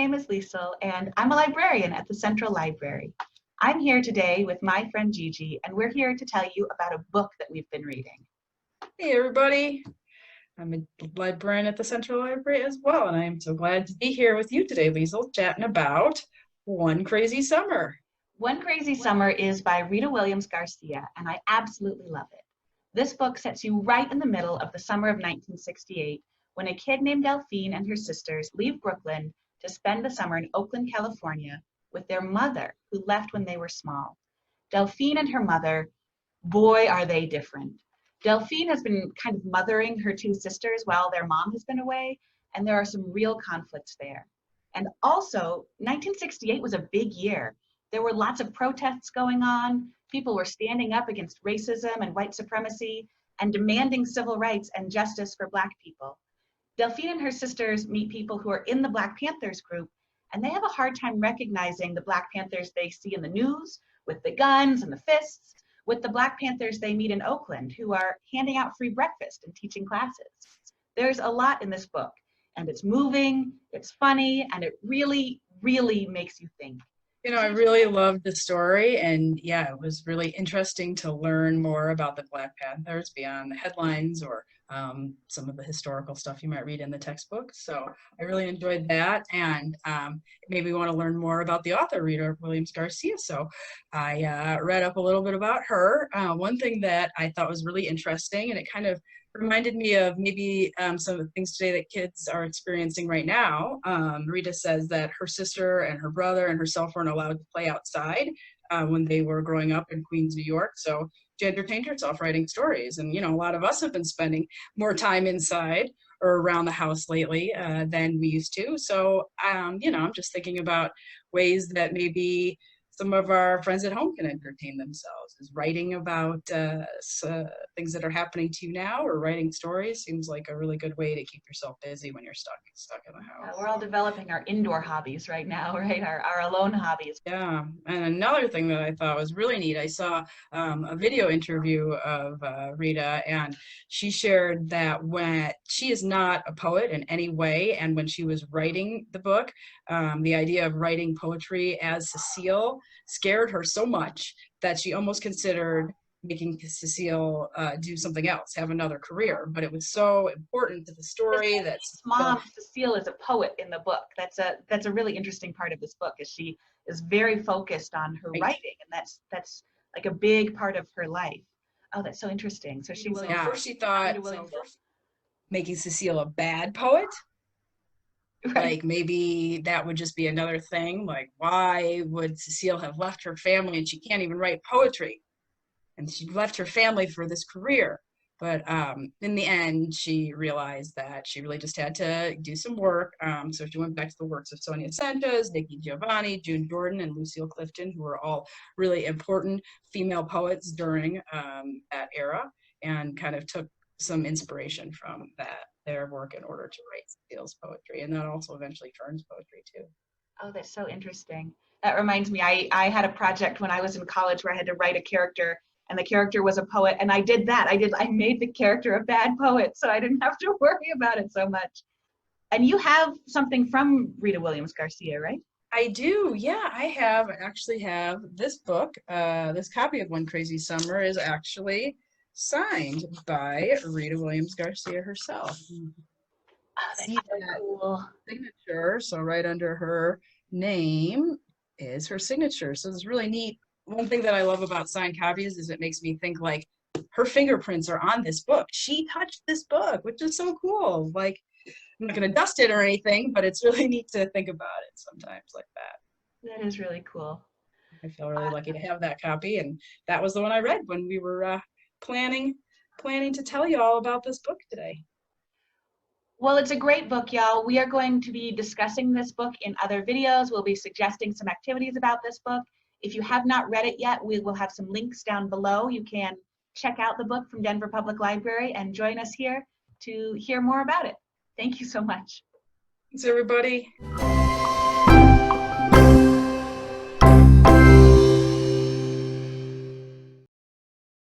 name is Liesel, and I'm a librarian at the Central Library. I'm here today with my friend Gigi, and we're here to tell you about a book that we've been reading. Hey everybody, I'm a librarian at the Central Library as well, and I am so glad to be here with you today, Liesel, chatting about One Crazy Summer. One Crazy Summer is by Rita Williams-Garcia, and I absolutely love it. This book sets you right in the middle of the summer of 1968, when a kid named Delphine and her sisters leave Brooklyn to spend the summer in Oakland, California, with their mother, who left when they were small. Delphine and her mother, boy, are they different. Delphine has been kind of mothering her two sisters while their mom has been away, and there are some real conflicts there. And also, 1968 was a big year. There were lots of protests going on. People were standing up against racism and white supremacy and demanding civil rights and justice for Black people. Delphine and her sisters meet people who are in the Black Panthers group, and they have a hard time recognizing the Black Panthers they see in the news with the guns and the fists, with the Black Panthers they meet in Oakland, who are handing out free breakfast and teaching classes. There's a lot in this book, and it's moving, it's funny, and it really, really makes you think. You know, I really loved the story, and yeah, it was really interesting to learn more about the Black Panthers beyond the headlines or some of the historical stuff you might read in the textbook. So I really enjoyed that, and it made me want to learn more about the author, Rita Williams-Garcia. So I read up a little bit about her. One thing that I thought was really interesting, and it kind of reminded me of maybe some of the things today that kids are experiencing right now. Rita says that her sister and her brother and herself weren't allowed to play outside when they were growing up in Queens, New York. So she entertained herself writing stories. And, you know, a lot of us have been spending more time inside or around the house lately than we used to. So, you know, I'm just thinking about ways that maybe some of our friends at home can entertain themselves. Is writing about things that are happening to you now, or writing stories seems like a really good way to keep yourself busy when you're stuck in the house. We're all developing our indoor hobbies right now, right? Our alone hobbies. Yeah, and another thing that I thought was really neat, I saw a video interview of Rita, and she shared that when she is not a poet in any way, and when she was writing the book, the idea of writing poetry as Cecile scared her so much that she almost considered making Cecile do something else, have another career. But it was so important to the story that mom, Cecile, is a poet in the book. That's a really interesting part of this book, is she is very focused on her writing, and that's like a big part of her life. Oh, that's so interesting. So she's first she thought making Cecile a bad poet. Right. Like maybe that would just be another thing. Like, why would Cecile have left her family and she can't even write poetry? And she left her family for this career. But in the end, she realized that she really just had to do some work. So she went back to the works of Sonia Sanchez, Nikki Giovanni, June Jordan, and Lucille Clifton, who were all really important female poets during that era, and kind of took some inspiration from their work in order to write Cecile's poetry. And that also eventually turns poetry too. Oh, that's so interesting. That reminds me, I had a project when I was in college where I had to write a character, and the character was a poet, and I did that. I made the character a bad poet, so I didn't have to worry about it so much. And you have something from Rita Williams-Garcia, right? I do, yeah. I actually have this book. This copy of One Crazy Summer is actually signed by Rita Williams-Garcia herself. Oh, that's so cool. Signature, so right under her name is her signature. So it's really neat. One thing that I love about signed copies is it makes me think like her fingerprints are on this book. She touched this book, which is so cool. Like, I'm not going to dust it or anything, but it's really neat to think about it sometimes like that. That is really cool. I feel really lucky to have that copy, and that was the one I read when we were planning to tell you all about this book today. Well, it's a great book, y'all. We are going to be discussing this book in other videos. We'll be suggesting some activities about this book. If you have not read it yet, we will have some links down below. You can check out the book from Denver Public Library and join us here to hear more about it. Thank you so much. Thanks, everybody.